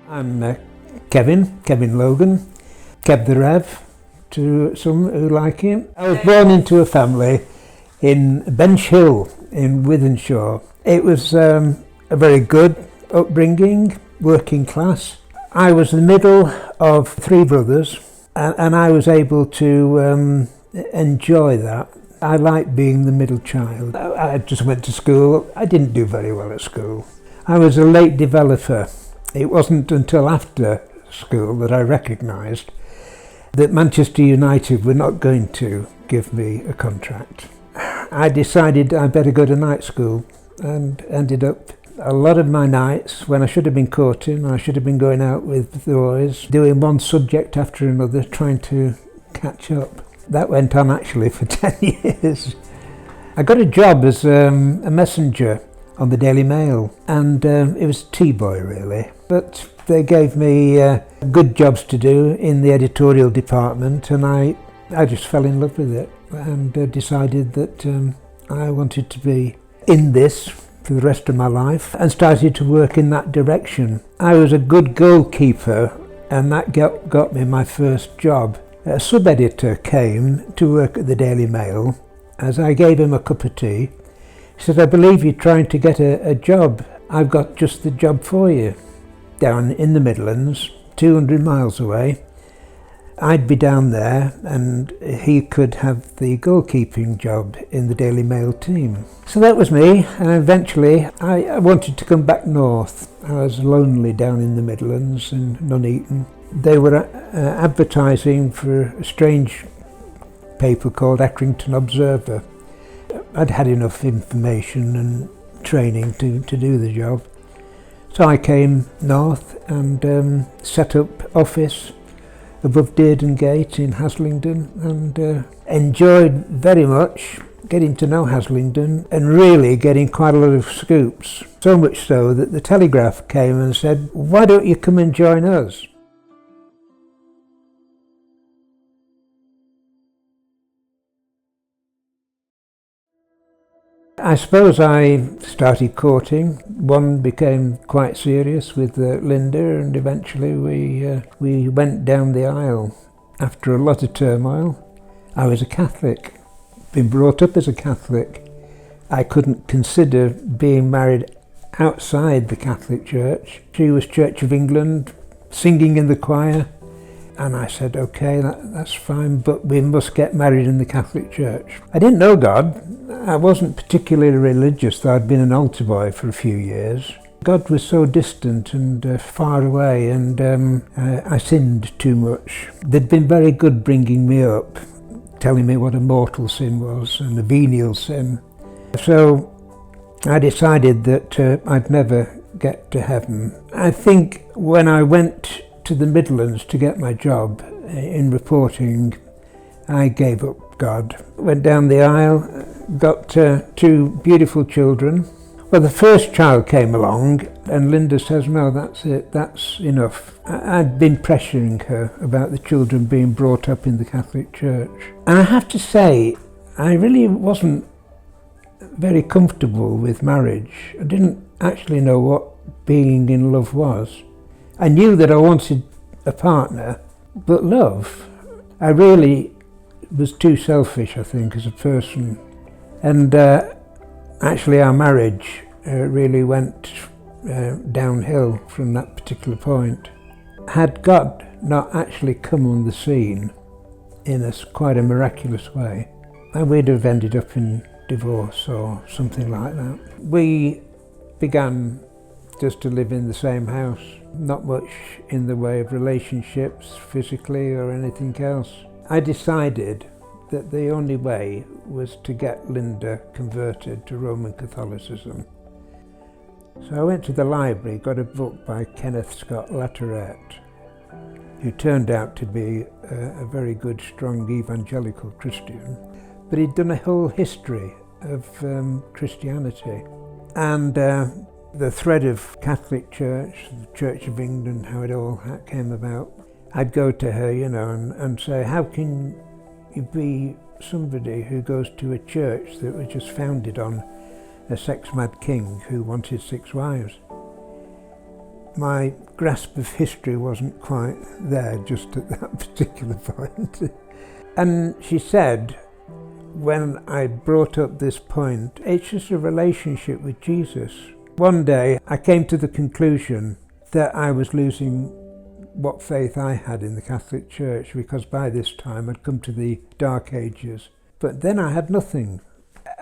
I'm Kevin Logan, Kev the Rev to some who like him. I was born into a family in Bench Hill in Wythenshawe. It was a very good upbringing, working class. I was the middle of three brothers and I was able to enjoy that. I liked being the middle child. I just went to school. I didn't do very well at school. I was a late developer. It wasn't until after school that I recognised that Manchester United were not going to give me a contract. I decided I'd better go to night school and ended up a lot of my nights when I should have been courting, I should have been going out with the boys, doing one subject after another, trying to catch up. That went on actually for 10 years. I got a job as a messenger on the Daily Mail, and it was tea-boy really, but they gave me good jobs to do in the editorial department, and I just fell in love with it and decided that I wanted to be in this for the rest of my life and started to work in that direction. I was a good goalkeeper and that got me my first job. A sub-editor came to work at the Daily Mail. As I gave him a cup of tea, he said, "I believe you're trying to get a job. I've got just the job for you." Down in the Midlands, 200 miles away. I'd be down there and he could have the goalkeeping job in the Daily Mail team. So that was me, and eventually I wanted to come back north. I was lonely down in the Midlands in Nuneaton. They were advertising for a strange paper called Accrington Observer. I'd had enough information and training to do the job. So I came north and set up office above Dearden Gate in Haslingden, and enjoyed very much getting to know Haslingden and really getting quite a lot of scoops. So much so that the Telegraph came and said, "Why don't you come and join us?" I suppose I started courting. One became quite serious with Linda, and eventually we went down the aisle. After a lot of turmoil, I was a Catholic, been brought up as a Catholic. I couldn't consider being married outside the Catholic Church. She was Church of England, singing in the choir, and I said, "Okay, that's fine, but we must get married in the Catholic Church." I didn't know God. I wasn't particularly religious, though I'd been an altar boy for a few years. God was so distant and far away, and I sinned too much. They'd been very good bringing me up, telling me what a mortal sin was and a venial sin. So I decided that I'd never get to heaven. I think when I went to the Midlands to get my job in reporting, I gave up God. Went down the aisle, got two beautiful children. Well, the first child came along and Linda says, "No, that's it, that's enough." I'd been pressuring her about the children being brought up in the Catholic Church. And I have to say, I really wasn't very comfortable with marriage. I didn't actually know what being in love was. I knew that I wanted a partner, but love, I really was too selfish, I think, as a person. And actually our marriage really went downhill from that particular point. Had God not actually come on the scene in quite a miraculous way, we'd have ended up in divorce or something like that. We began just to live in the same house. Not much in the way of relationships, physically or anything else. I decided that the only way was to get Linda converted to Roman Catholicism. So I went to the library, got a book by Kenneth Scott Latourette, who turned out to be a very good, strong evangelical Christian. But he'd done a whole history of Christianity. And the thread of Catholic Church, the Church of England, how it all came about. I'd go to her, and say, "How can you be somebody who goes to a church that was just founded on a sex-mad king who wanted 6 wives?" my grasp of history wasn't quite there just at that particular point. And she said, when I brought up this point, it's just a relationship with Jesus. One day I came to the conclusion that I was losing what faith I had in the Catholic Church, because by this time I'd come to the Dark Ages. But then I had nothing.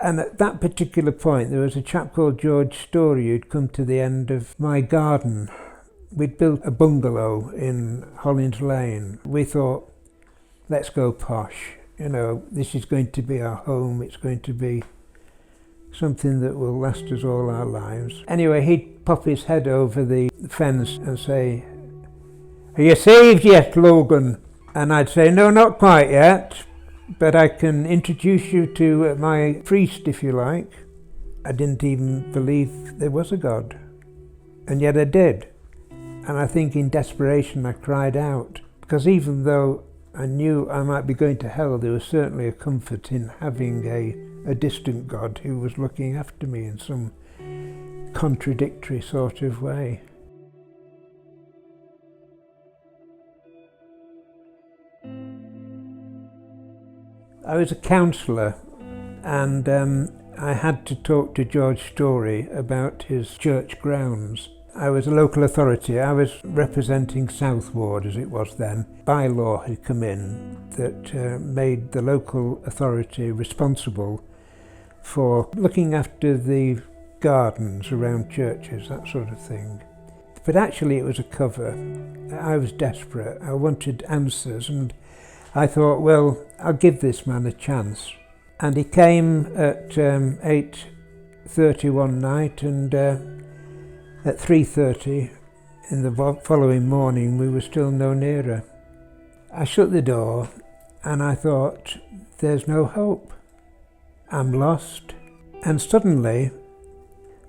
And at that particular point there was a chap called George Story who'd come to the end of my garden. We'd built a bungalow in Holland Lane. We thought, let's go posh. You know, this is going to be our home. It's going to be something that will last us all our lives. Anyway, he'd pop his head over the fence and say, "Are you saved yet, Logan?" And I'd say, "No, not quite yet, but I can introduce you to my priest if you like." I didn't even believe there was a God, and yet I did. And I think in desperation I cried out, because even though I knew I might be going to hell, there was certainly a comfort in having a distant God who was looking after me in some contradictory sort of way. I was a counsellor, and I had to talk to George Story about his church grounds. I was a local authority. I was representing South Ward, as it was then. Bylaw had come in that made the local authority responsible for looking after the gardens around churches, that sort of thing. But actually it was a cover. I was desperate. I wanted answers, and I thought, well, I'll give this man a chance. And he came at 8:30 one night, and at 3:30 in the following morning we were still no nearer. I shut the door and I thought, there's no hope. I'm lost. And suddenly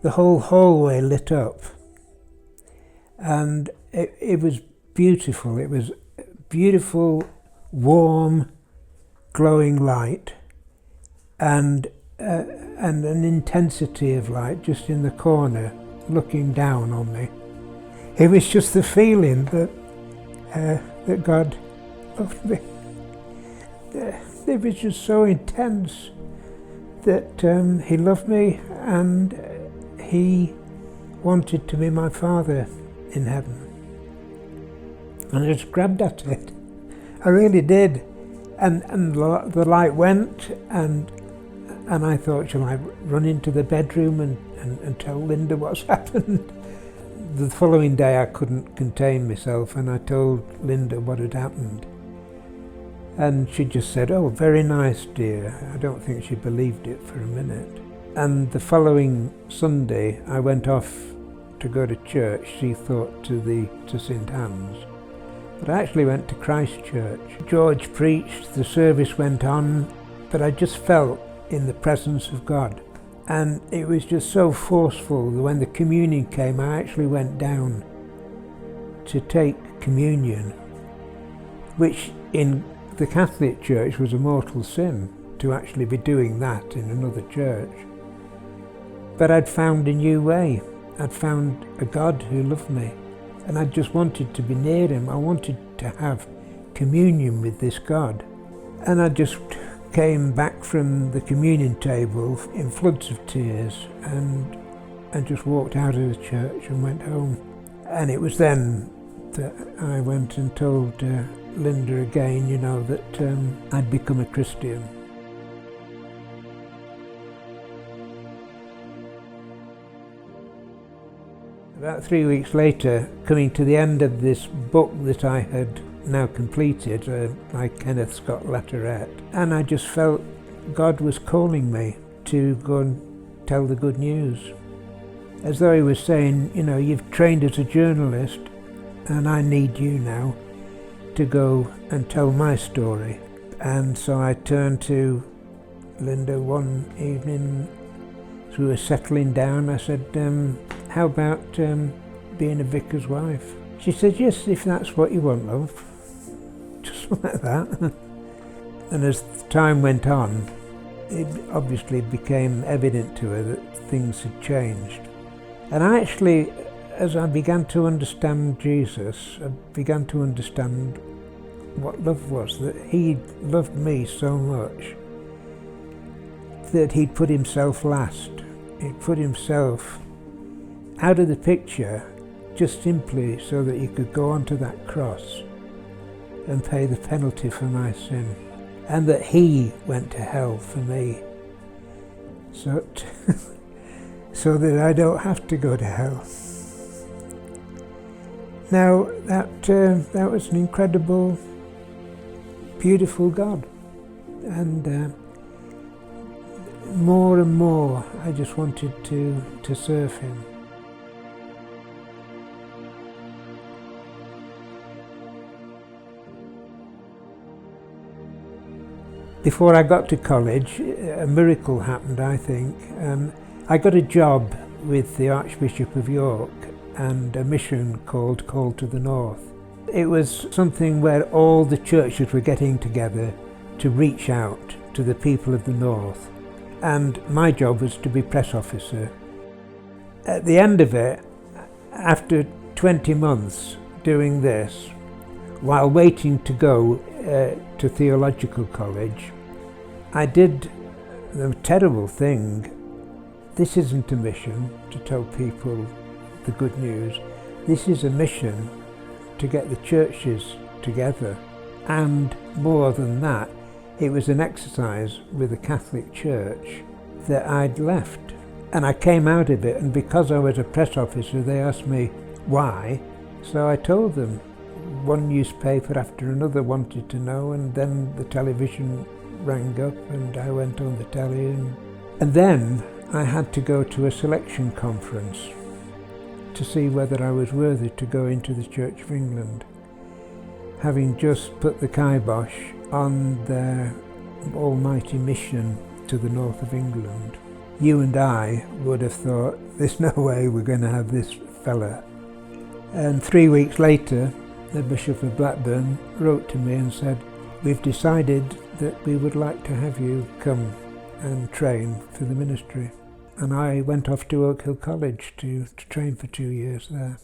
the whole hallway lit up, and it was beautiful. It was beautiful, warm, glowing light, and an intensity of light just in the corner looking down on me. It was just the feeling that God loved me. It was just so intense that he loved me, and he wanted to be my Father in heaven. And I just grabbed at it. I really did. And the light went, and I thought, shall I run into the bedroom and tell Linda what's happened? The following day I couldn't contain myself, and I told Linda what had happened. And she just said, "Oh, very nice, dear." I don't think she believed it for a minute. And the following Sunday I went off to go to church, she thought to St. Anne's. But I actually went to Christ Church. George preached, the service went on, but I just felt in the presence of God. And it was just so forceful that when the communion came, I actually went down to take communion, which in the Catholic Church was a mortal sin, to actually be doing that in another church. But I'd found a new way. I'd found a God who loved me, and I just wanted to be near him. I wanted to have communion with this God. And I just came back from the communion table in floods of tears, and just walked out of the church and went home. And it was then that I went and told Linda again, you know, that I'd become a Christian. About 3 weeks later, coming to the end of this book that I had now completed, my Kenneth Scott Latterette, and I just felt God was calling me to go and tell the good news. As though he was saying, you know, you've trained as a journalist, and I need you now to go and tell my story. And so I turned to Linda one evening as we were settling down. I said, how about being a vicar's wife? She said, yes, if that's what you want, love. Just like that. And as time went on, it obviously became evident to her that things had changed. And I actually as I began to understand Jesus, I began to understand what love was, that he loved me so much that he'd put himself last. He'd put himself out of the picture just simply so that he could go onto that cross and pay the penalty for my sin, and that he went to hell for me, so that I don't have to go to hell. Now that was an incredible, beautiful God, and more and more I just wanted to serve him. Before I got to college, a miracle happened, I think. I got a job with the Archbishop of York and a mission called Call to the North. It was something where all the churches were getting together to reach out to the people of the North. And my job was to be press officer. At the end of it, after 20 months doing this, while waiting to go to theological college, I did the terrible thing. This isn't a mission to tell people the good news. This is a mission to get the churches together. And more than that, it was an exercise with the Catholic Church that I'd left. And I came out of it, and because I was a press officer, they asked me why. So I told them. One newspaper after another wanted to know, and then the television rang up and I went on the telly, and then I had to go to a selection conference to see whether I was worthy to go into the Church of England, having just put the kibosh on their almighty mission to the north of England. You and I would have thought, there's no way we're going to have this fella. And 3 weeks later, the Bishop of Blackburn wrote to me and said, we've decided that we would like to have you come and train for the ministry. And I went off to Oak Hill College to train for 2 years there.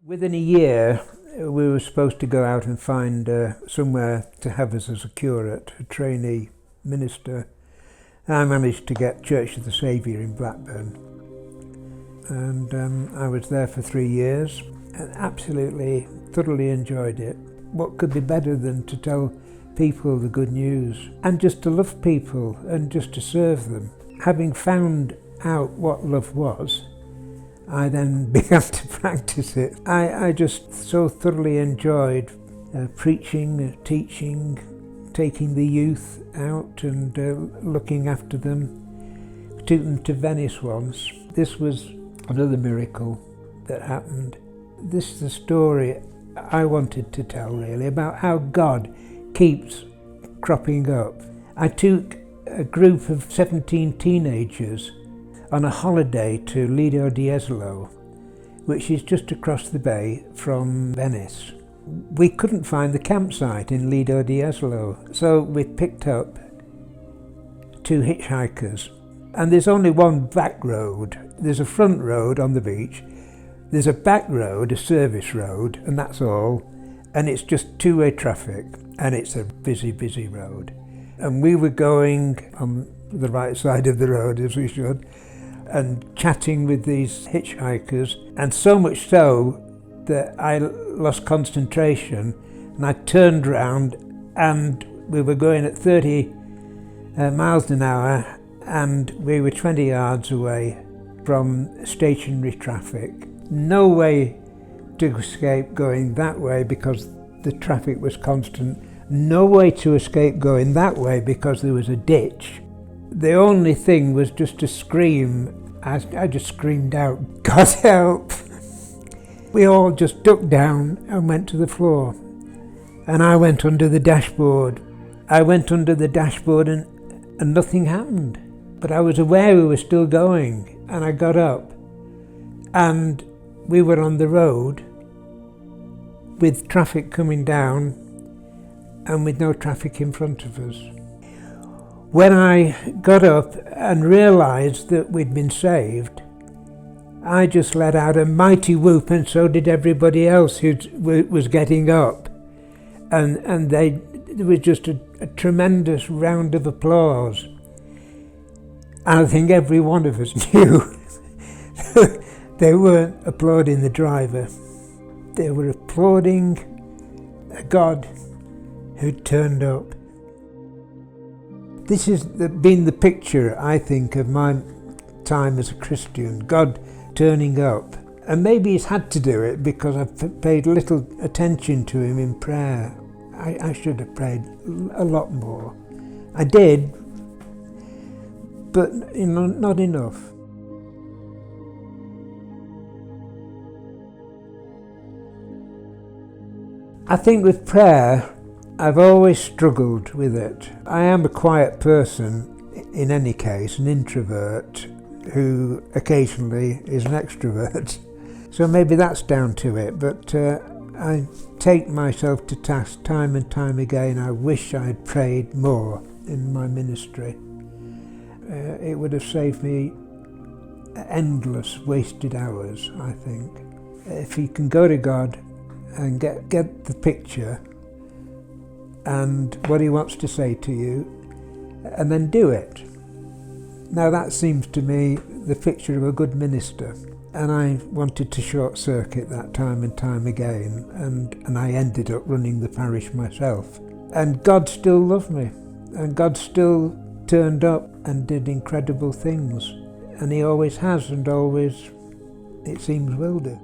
Within a year, we were supposed to go out and find somewhere to have us as a curate, a trainee minister. I managed to get Church of the Saviour in Blackburn. And I was there for 3 years and absolutely, thoroughly enjoyed it. What could be better than to tell people the good news and just to love people and just to serve them? Having found out what love was, I then began to practice it. I just so thoroughly enjoyed preaching, teaching, taking the youth out and looking after them. I took them to Venice once. This was another miracle that happened. This is the story I wanted to tell, really, about how God keeps cropping up. I took a group of 17 teenagers on a holiday to Lido di Jesolo, which is just across the bay from Venice. We couldn't find the campsite in Lido di Jesolo, so we picked up 2 hitchhikers. And there's only one back road. There's a front road on the beach, there's a back road, a service road, and that's all. And it's just two-way traffic, and it's a busy, busy road. And we were going on the right side of the road, as we should, and chatting with these hitchhikers, and so much so that I lost concentration, and I turned round, and we were going at 30 miles an hour, and we were 20 yards away from stationary traffic. No way to escape going that way because the traffic was constant. No way to escape going that way because there was a ditch. The only thing was just to scream. I just screamed out, God help! We all just ducked down and went to the floor. And I went under the dashboard. And nothing happened. But I was aware we were still going, and I got up. And we were on the road with traffic coming down and with no traffic in front of us. When I got up and realised that we'd been saved, I just let out a mighty whoop, and so did everybody else who was getting up. And there was just a tremendous round of applause. And I think every one of us knew they weren't applauding the driver. They were applauding a God who'd turned up. This has been the picture, I think, of my time as a Christian, God turning up. And maybe he's had to do it because I've paid little attention to him in prayer. I should have prayed a lot more. I did, but not enough. I think with prayer, I've always struggled with it. I am a quiet person in any case, an introvert who occasionally is an extrovert. So maybe that's down to it, but I take myself to task time and time again. I wish I had prayed more in my ministry. It would have saved me endless wasted hours, I think. If you can go to God and get the picture and what he wants to say to you, and then do it. Now that seems to me the picture of a good minister. And I wanted to short circuit that time and time again, and I ended up running the parish myself. And God still loved me, and God still turned up and did incredible things. And he always has, and always, it seems, will do.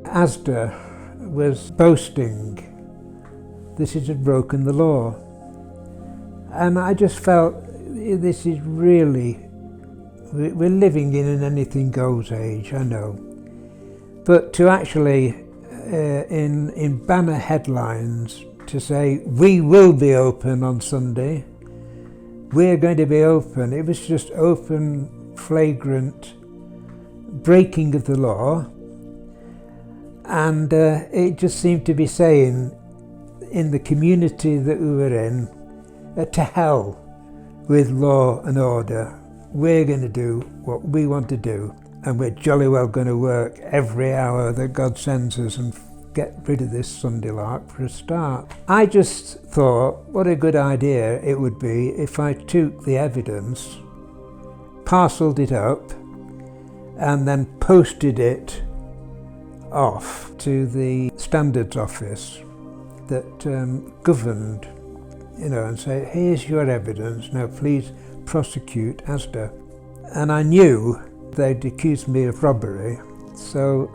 Asda was boasting this had broken the law. And I just felt this is really, we're living in an anything goes age, I know. But to actually, in banner headlines, to say, we will be open on Sunday, we're going to be open, it was just open, flagrant breaking of the law. And it just seemed to be saying, in the community that we were in, to hell with law and order. We're going to do what we want to do, and we're jolly well going to work every hour that God sends us and get rid of this Sunday lark for a start. I just thought what a good idea it would be if I took the evidence, parcelled it up, and then posted it off to the Standards Office that governed, and say, here's your evidence, now please prosecute Asda. And I knew they'd accused me of robbery, so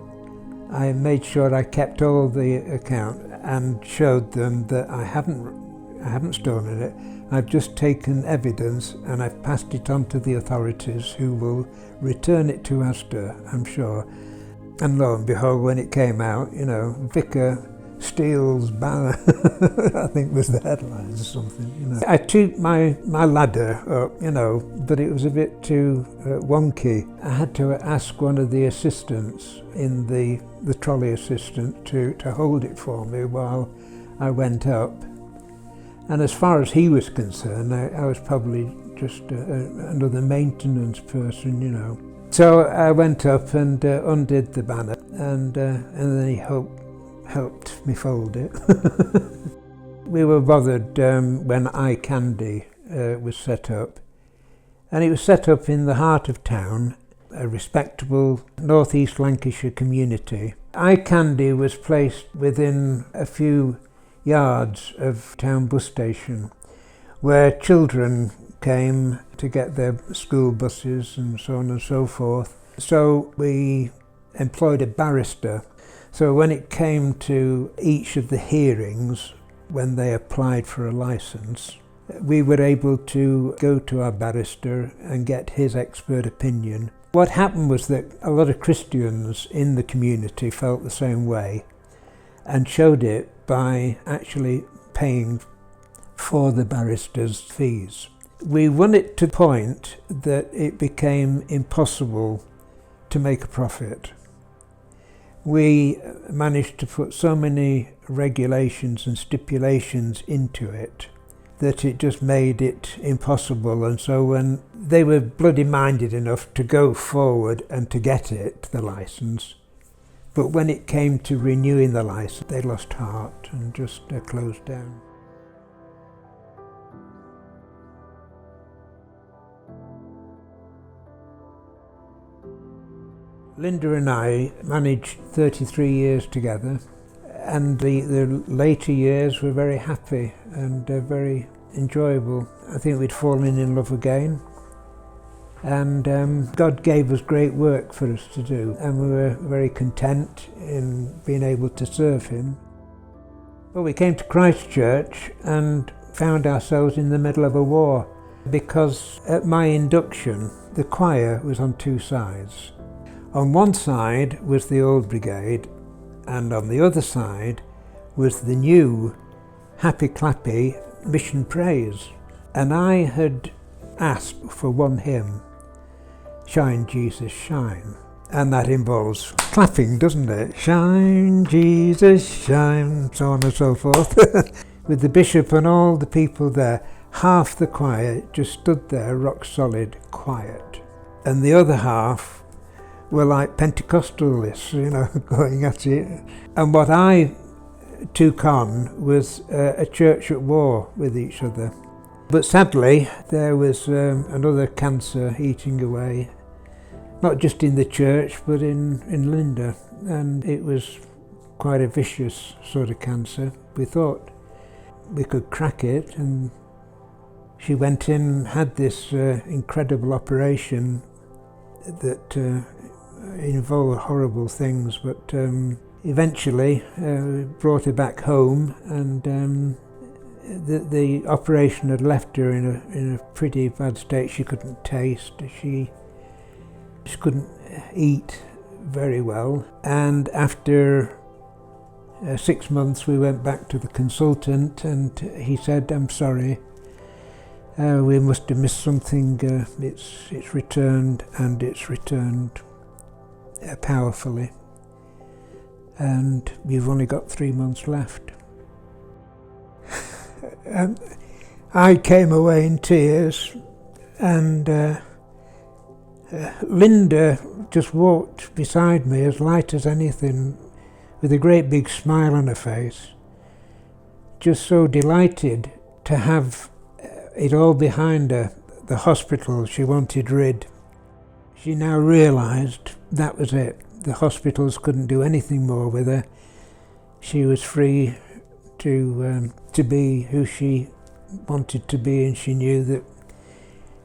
I made sure I kept all the account and showed them that I haven't stolen it. I've just taken evidence and I've passed it on to the authorities, who will return it to Asda, I'm sure. And lo and behold, when it came out, Vicar steals banner, I think was the headlines or something. I took my ladder up, but it was a bit too wonky. I had to ask one of the assistants, in the trolley assistant, to hold it for me while I went up. And as far as he was concerned, I was probably just another maintenance person, So I went up and undid the banner, and then he helped me fold it. We were bothered when Eye Candy was set up, and it was set up in the heart of town, a respectable North East Lancashire community. Eye Candy was placed within a few yards of town bus station, where children came to get their school buses and so on and so forth. So we employed a barrister. So when it came to each of the hearings, when they applied for a licence, we were able to go to our barrister and get his expert opinion. What happened was that a lot of Christians in the community felt the same way and showed it by actually paying for the barrister's fees. We won it to the point that it became impossible to make a profit. we managed to put so many regulations and stipulations into it that it just made it impossible. And so when they were bloody minded enough to go forward and to get it, the licence, but when it came to renewing the licence, they lost heart and just closed down. Linda and I managed 33 years together, and the later years were very happy and very enjoyable. I think we'd fallen in love again, and God gave us great work for us to do, and we were very content in being able to serve Him. But we came to Christchurch and found ourselves in the middle of a war, because at my induction the choir was on two sides. On one side was the old brigade, and on the other side was the new happy clappy mission praise. And I had asked for one hymn, Shine Jesus Shine, and that involves clapping, doesn't it? Shine Jesus Shine, so on and so forth. With the bishop and all the people there, half the choir just stood there rock solid quiet, and the other half were like Pentecostalists, going at it. And what I took on was a church at war with each other. But sadly, there was another cancer eating away, not just in the church, but in Linda. And it was quite a vicious sort of cancer. We thought we could crack it, and she went in, had this incredible operation that involved horrible things, but eventually brought her back home, and the operation had left her in a pretty bad state. She couldn't taste, she couldn't eat very well, and after 6 months we went back to the consultant, and he said, "I'm sorry, we must have missed something. It's returned, and it's returned powerfully, and you've only got 3 months left." And I came away in tears, and Linda just walked beside me as light as anything, with a great big smile on her face, just so delighted to have it all behind her, the hospital she wanted rid. She now realised that was it. The hospitals couldn't do anything more with her. She was free to be who she wanted to be, and she knew that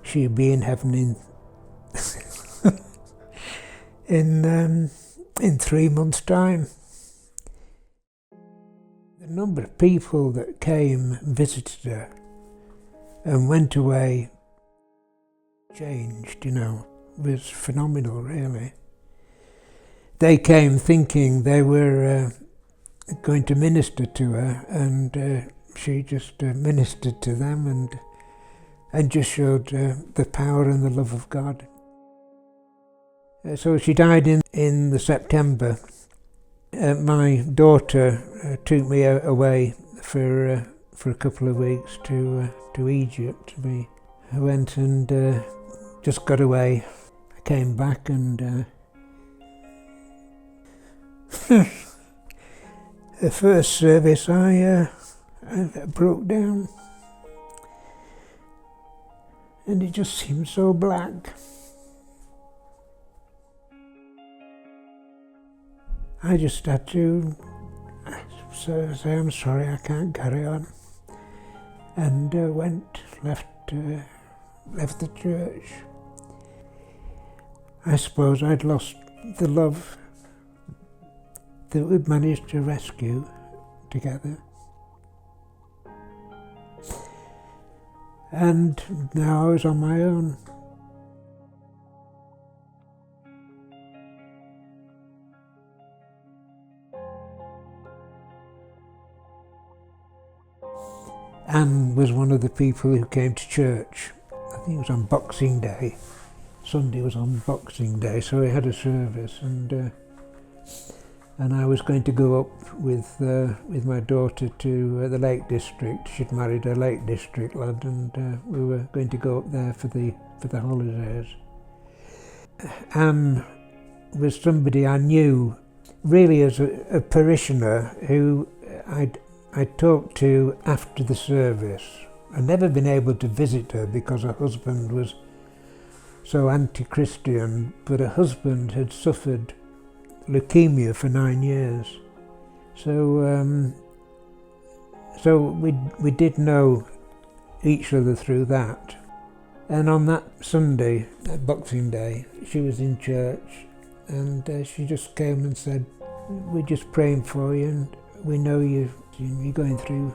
she'd be in heaven in 3 months' time. The number of people that came and visited her and went away changed, was phenomenal, really. They came thinking they were going to minister to her, and she just ministered to them and just showed the power and the love of God. So she died in the September. My daughter took me away for a couple of weeks to Egypt. We went and just got away. I came back, and the first service I broke down, and it just seemed so black. I just had to say, "I'm sorry, I can't carry on," and left the church. I suppose I'd lost the love that we'd managed to rescue together. And now I was on my own. Anne was one of the people who came to church. I think it was on Boxing Day. Sunday was on Boxing Day, so we had a service, and and I was going to go up with my daughter to the Lake District. She'd married a Lake District lad, and we were going to go up there for the holidays. Anne was somebody I knew really as a parishioner who I'd talked to after the service. I'd never been able to visit her because her husband was so anti-Christian, but her husband had suffered leukemia for 9 years. So we did know each other through that. And on that Sunday, that Boxing Day, she was in church, and she just came and said, "We're just praying for you, and we know you're going through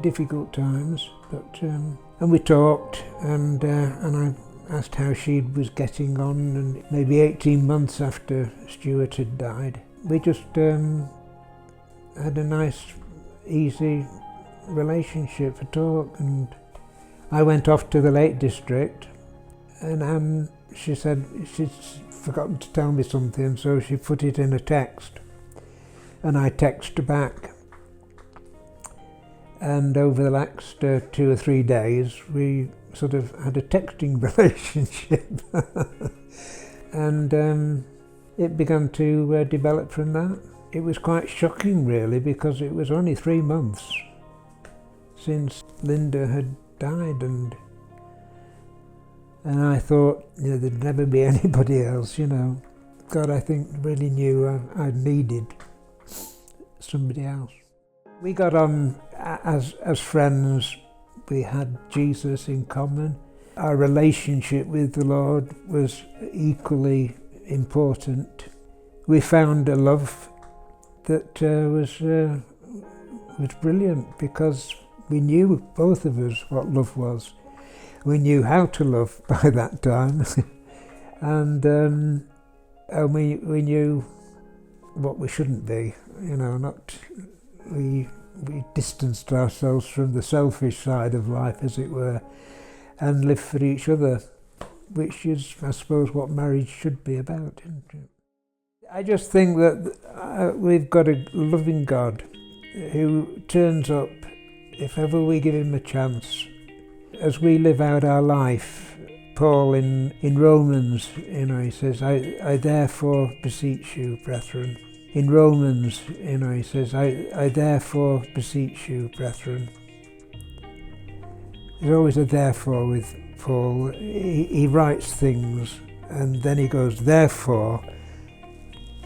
difficult times." But and we talked, and I asked how she was getting on, and maybe 18 months after Stuart had died, we just had a nice, easy relationship for talk. And I went off to the Lake District, and she said she'd forgotten to tell me something, so she put it in a text, and I texted her back. And over the next 2 or 3 days, we sort of had a texting relationship. And it began to develop from that. It was quite shocking, really, because it was only 3 months since Linda had died, and I thought, there'd never be anybody else, God, I think, really knew I needed somebody else. We got on as friends. We had Jesus in common. Our relationship with the Lord was equally important. We found a love that was brilliant, because we knew, both of us, what love was. We knew how to love by that time, and we knew what we shouldn't be. We distanced ourselves from the selfish side of life, as it were, and lived for each other, which is, I suppose, what marriage should be about, isn't it? I just think that we've got a loving God who turns up if ever we give him a chance. As we live out our life, Paul in Romans, he says, I therefore beseech you, brethren. In Romans, he says, I therefore beseech you, brethren. There's always a therefore with Paul. He writes things, and then he goes, therefore,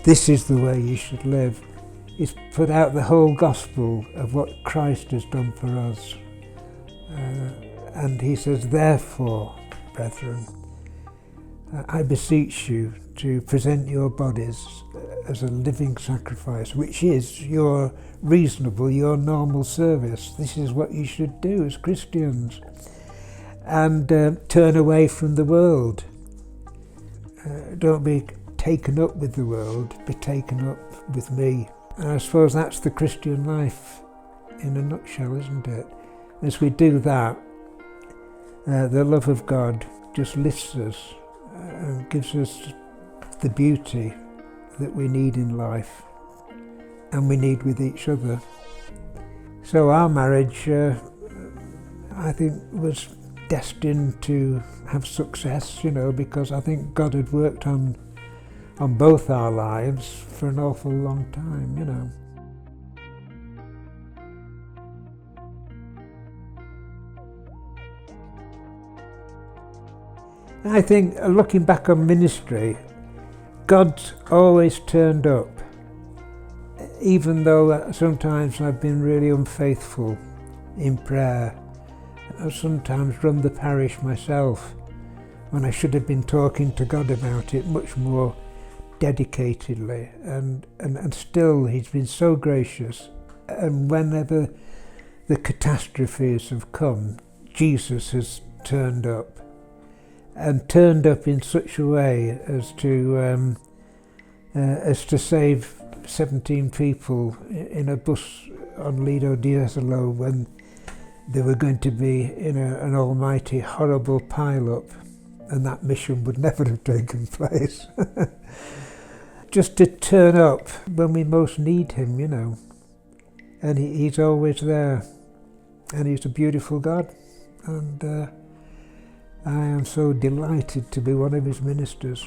this is the way you should live. He's put out the whole gospel of what Christ has done for us. And he says, therefore, brethren, I beseech you to present your bodies as a living sacrifice, which is your reasonable, your normal service. This is what you should do as Christians. And turn away from the world. Don't be taken up with the world, be taken up with me. And I suppose that's the Christian life in a nutshell, isn't it? As we do that, the love of God just lifts us and gives us the beauty that we need in life and we need with each other. So our marriage, I think, was destined to have success, because I think God had worked on both our lives for an awful long time, I think, looking back on ministry, God's always turned up, even though sometimes I've been really unfaithful in prayer. I've sometimes run the parish myself when I should have been talking to God about it much more dedicatedly, and still he's been so gracious. And whenever the catastrophes have come, Jesus has turned up, and turned up in such a way as to save 17 people in a bus on Lido Dieselo when they were going to be in an almighty horrible pile-up, and that mission would never have taken place. just to turn up when we most need him, you know. And he's always there. And he's a beautiful God. And I am so delighted to be one of his ministers.